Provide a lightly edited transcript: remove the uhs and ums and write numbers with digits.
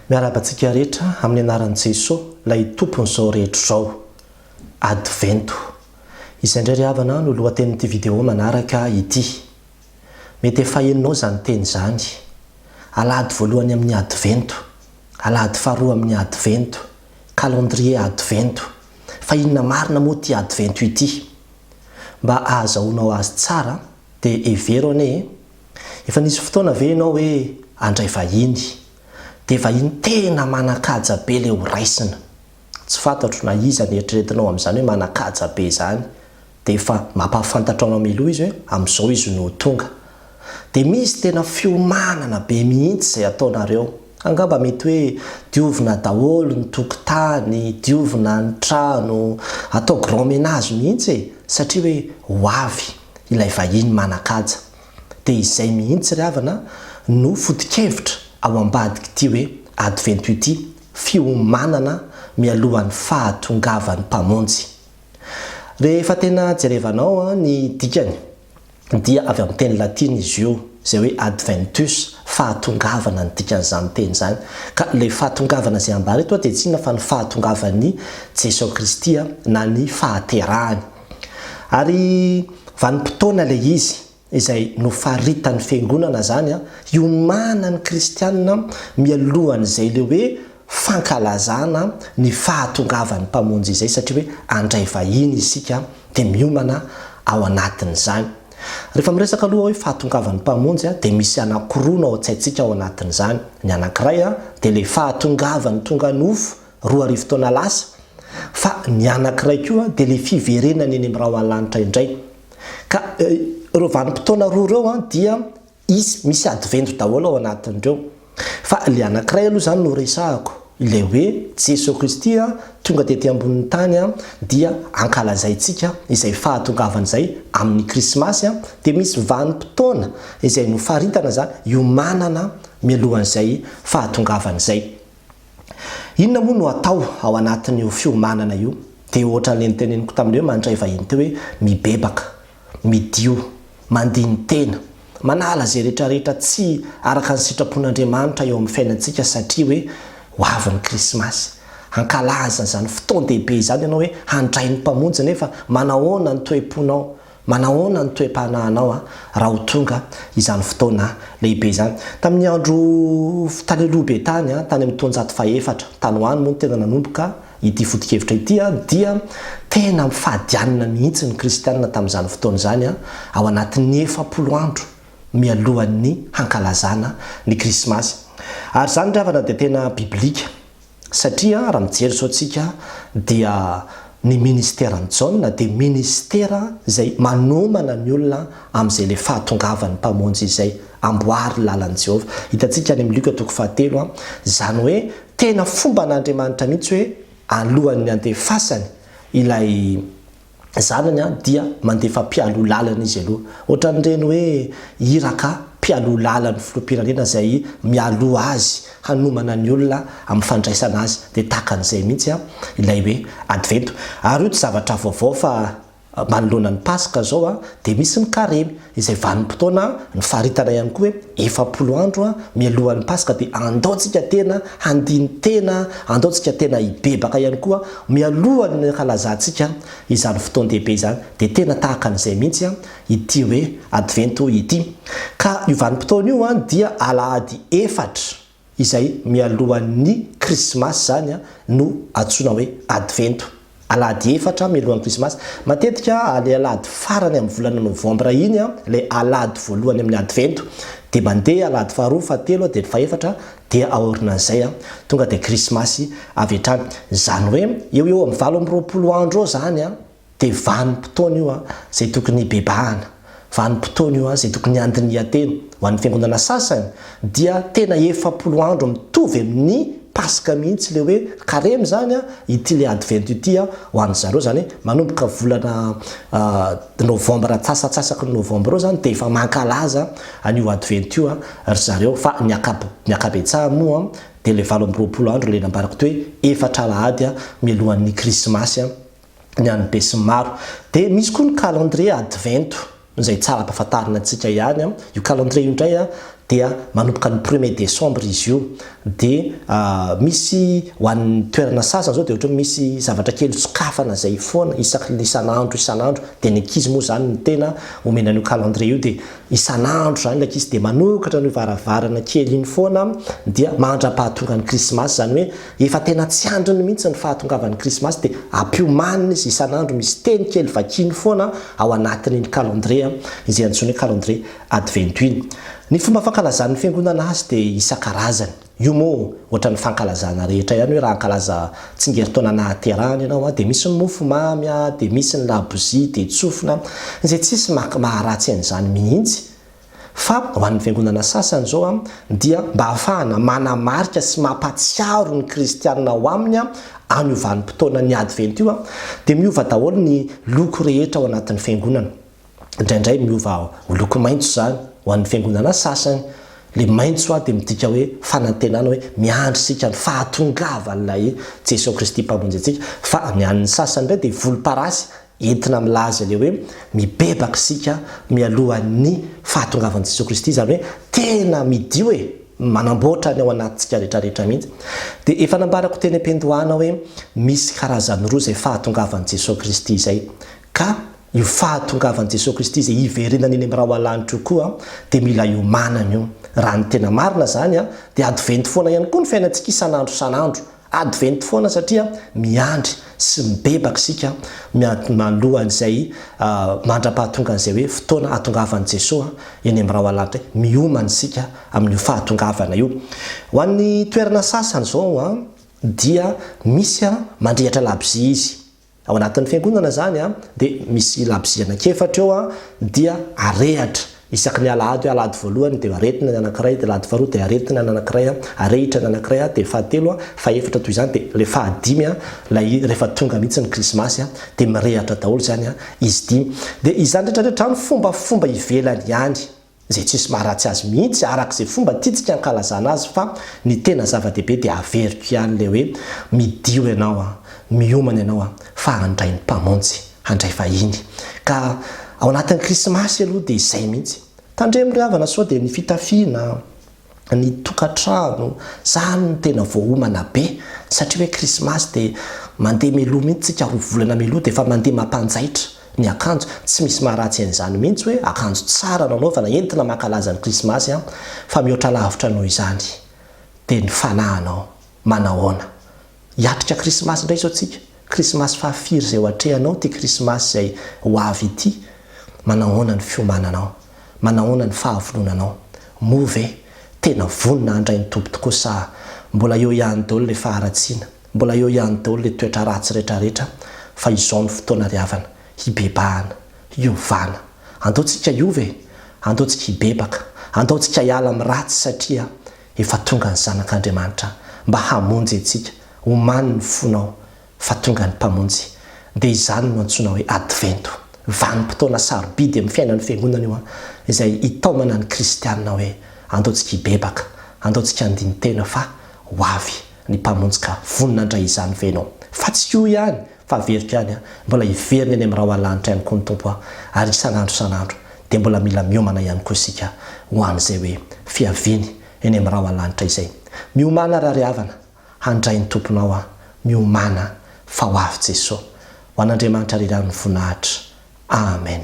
Miarabantsika rehetra amin'ny anaran'i Jesosy lay tompon'izao rehetra izao Advento. Izay ry havana no lohatenin'ity vidéo manaraka ity. Mety efa hainao zany teny zany. Alahady voalohany amin'ny Advento, alahady faharoa amin'ny Advento, calendrier Advento. Fa inona marina moa ity Advento ity? Mba ahazahoanao azy tsara dia evero anie. Efa nisy fotoana ve ianao hoe andray vahiny? Dia vahiny tena manakaja be le ho raisina. Tsy fantatro na iza ny eritreretinao amin'izany hoe manakaja be zany. Dia efa mampafantatra ao amiloha izy hoe amin'izao izy no tonga. Dia misy tena fiomanana be mihitsy izay ataonareo. Angamba mety hoe diovina daholo ny tokotany, diovina ny trano, atao grand ménage mihitsy satria hoe ho avy ilay vahiny manakaja. Dia izay mihitsy ry havana no foto-kevitra ao ambadika ity hoe Advento ity, fiomanana mialohan'ny fahatongavan'ny mpamonjy. Rehefa tena jerevanao ny dikany dia avy amin'ny teny latina izy io, izay hoe Adventus, fahatongavana ny dikan'izany teny zany. Ka le fahatongavana izay ambara eto dia tsy inona fa ny fahatongavan'ny Jesosy Kristy na ny fahaterahany. Ary vanim-potoana le izy izay nofaritan'ny fiangonana zany iomanan'ny kristianina mialohan'izay le hoe fankalazana ny fahatongavan'ny mpamonjy izay, satria hoe andray vahiny isika dia miomana ao anatin'izany. Rehefa miresaka aloha hoe fahatongavan'ny mpamonjy dia misy anankiroa no ao an-tsaintsika ao anatin'izany. Ny anankiray dia le fahatongavan'ny tonga nofo 2 taona lasa, fa ny anankiray koa dia le fiverenany eny amin'ny raha lanitra indray. Ka ireo vanim-potoana roa ireo dia misy Advento daholo ao anatin'ireo. Fa le anankiray aloha zany no resahako, ilay hoe Jesosy Kristy tonga tety ambonin'ny tany dia ankalazaintsika izay fahatongavan'izay amin'ny krismasy. Dia misy vanim-potoana izay nofaritana zany iomanana mialohan'izay fahatongavan'izay. Inona moa no atao ao anatin'io fiomanana io? Dia ohatran'le niteneniko tamin'io mandray vahiny teo hoe mibebaka, midio, mandiny tena, manala zay rehetrarehetra tsy araka ny sitrapon'Andriamanitra eo amin'ny fiainantsika satria hoe ho avy ny krismasy. Ankalaza zany fotoan-dehibe zany ianao hoe handray ny mpamonjy, nefa manahoana ny toe-ponao, manahoana ny toe-panahinao raha ho tonga izany fotoana lehibe zany. Tamin'ny andro tany be tany amin'ny taonjato fahaefatra tany hoany moa no tena nanomboka ity foto-kevitra ity dia tena mifadianina mihitsy ny kristianina tamin'izany fotoana zany ao anatin'ny 40 andro mialohan'ny hankalazana ny krismasy. Ary zany ry havana dia tena biblika satria raha mijery izao tsika dia ny ministèran'i Jaona dia ministèra izay manomana ny olona amin'izay le fahatongavan'ny mpamonjy izay, amboary lalan'i Jehovah. Hitantsika any amin'ny Lioka 3 zany hoe tena fomba an'Andriamanitra mihitsy hoe alohan'ny andefasany ilay zanany dia mandefa mpialo lalana izy aloha. Ohatran'ireny hoe iraka mpialo lalan'ny filoham-pirenena izay mialo azy hanomana ny olona amin'ny fandraisana azy. Dia takan'izay mihitsy ilay hoe Advento. Ary io tsy zavatra vaovao fa manoloana ny Pasika zao dia misy ny karemy izay vanim-potoana ny faritana ihany koa hoe 40 andro mialohan'ny Pasika. Dia andaontsika tena handiny tena, andaontsika tena hibebaka ihany koa mialohan'ny kalazantsika izany fotoan-dehibe izany. Dia tena tahakan'izay mihitsy ity hoe Advento ity. Ka io vanim-potoana io dia alahady 4 izay mialohan'ny krismasy zany no antsoina hoe Advento. Alahady 4 mialohan'ny krismasy. Matetika le alahady farany amin'ny volana novambra iny le alahady voalohany amin'ny Advento. Dia mandeha alahady faharoa, fahatelo dia fahaefatra dia aorinan'izay tonga dia krismasy avy hatrany. Zany hoe eo amin'ny 20 andro zany dia vanim-potoana io izay tokony hibebahana, vanim-potoana io izay tokony andinihan-tena. Ho an'ny fiangonana sasany dia tena 40 andro mitovy amin'ny Pasika mihitsy le hoe karemy zany ity le Advento ity ho an'zareo zany manomboka volana novambra, tsasatsasaky ny novambra zany dia efa mankalaza an'io Advento io ry zareo. Fa ny akabetsaha moa dia le 20 andro le nambarako toe 4 alahady mialohan'ny krismasy ny any be sy maro. Dia misy koa ny calendrier Advento izay tsara ampahafantarina antsika ihany. Io calendrier io indray dia manomboka ny 1er décembre izy io dia misy ho an'ny toerana sasany zao dia ohatra misy zavatra kely tsokafana zay foana isan'andro dia ny ankizy moa zany ny tena omenan'io calendrier io dia isan'andro zany ny ankizy dia manokatra ny varavarana kely iny foana dia mandra-pahatonga ny krismasy zany hoe efa tena tsy andriny mihitsy ny fahatongavan'ny krismasy dia ampiomanina izy isan'andro misy teny kely vakiny foana ao anatin'iny calendrier izay antsoina hoe calendrier advento iny. Ny fomba fankalazan'ny fiangonana azy dia isan-karazany. Io moa ohatra ny fankalazana rehetra ihany hoe raha ankalaza tsingeritaona nahaterahany ianao dia misy ny mofo mamy dia misy ny labozia dia tsofina izay tsisy maharatsy an'izany mihitsy. Fa ho an'ny fiangonana sasany zao dia mba ahafahana manamarika sy mampatsiaro ny kristianina ho aminy anio vanim-potoana ny advento io dia miova daholo ny loko rehetra ao anatin'ny fiangonana. Indraindray miova ho loko maitso zany ho an'ny fiangonana sasany. Le maitso dia midika hoe fanantenana hoe miandry sika ny fahatongavan'ilay Jesosy Kristy mpamonjy antsika. Fa ny an'ny sasany indray dia volomparasy entina milaza le hoe mibebaka sika mialohan'ny fahatongavan'i Jesosy Kristy zany hoe tena midio manamboatra ny ao anatintsika rehetrarehetra mihitsy. Dia efa nambarako teny am-piandohana hoe misy karazany roa zay fahatongavan'i Jesosy Kristy zay. Ka io fahatongavan'i Jesosy Kristy zay iverenany eny amin'ny raha ohalanitra koa dia mila iomanana io. Raha ny tena marina zany dia advento foana ihany koa ny fiainantsika isan'andro. Advento foana satria miandry sy mibebaka sika malohan'izay mandra-pahatonga an'izay hoe fotoana hatongavan'i Jesosy eny amin'ny raha ohalanitra miomana sika amin'io fahatongavana io. Ho an'ny toerana sasany zao dia misy mandrehatra labozia izy. Ao anatin'ny fiangonana zany dia misy labozia anankiefatra eo dia arehatra. Isaky ny alahady voalohany dia aretina ny anankiray dia alahady faharoa dia aretina ny anankiray arehitra ny anankiray dia fahatelo faefatra toy izany dia le fahadimy lay rehefa tonga mihitsy ny krismasy dia mirehatra daholo zany izy dimy. Dia izany rehetrarehetra ny fombafomba ivelany ihany zay tsisy maharatsy azy mihitsy arak'izay fomba tiatsika ankalazana azy fa ny tena zava-dehibe dia averiko ihany le hoe midio ianao miomana ianao fa handray ny mpamonjy handray vahiny. Ka ao anatin'ny krismasy aloha dia izay mihitsy. Tandremo ry havana soa dia ny fitafiana, ny tokantrano, zany ny tena voaomana be satria hoe krismasy dia mandeha meloa mihitsy tsika roa volana meloa dia efa mandeha mampanjaitra ny akanjo. Tsy misy maharatsy an'izany mihitsy hoe akanjo tsara nanaovana entina mankalaza ny krismasy fa mihoatra lavitra noho izany dia ny fanahinao manahoana. Hiatrika krismasy indray izao tsika. Krismasy fahafiry izay ho atrehanao ty krismasy izay ho avy ity. Manahoana ny fiomananao, manahoana ny fahavononanao. Moa ve tena vonona handray ny tompo tokoa sa mbola eo ihany daholo le faharatsiana, mbola eo ihany daholo le toetra ratsy rehetrarehetra. Fa izao ny fotoana ry havana hibebahana, hiovana. Andaontsika iove, andaontsika hibebaka, andaontsika hiala amin'ny ratsy satria efa tonga ny zanak'Andriamanitra mba hamonjy antsika. Omany ny fonao fa tonga ny mpamonjy. Dia izany no antsoina hoe advento. Vanim-potoana sarobidy amin'ny fiainan'ny fiangonana io izay hitaomana ny kristianina hoe andaontsika hibebaka, andaontsika handiny tena fa ho avy ny mpamonjy ka vonona andray izany venao. Fa tsy io ihany fa verika ihany mbola hiverina eny amin'ny raha ohalanitra ihany koa ny tompo ary isan'andro dia mbola mila miomana ihany koa isika ho an'izay hoe fiaviany eny amin'ny raha ohalanitra izay. Miomana raha ry havana handray ny tomponao miomana fa ho avy Jesosy. Ho an'Andriamanitra rirany voninahitra. Amen.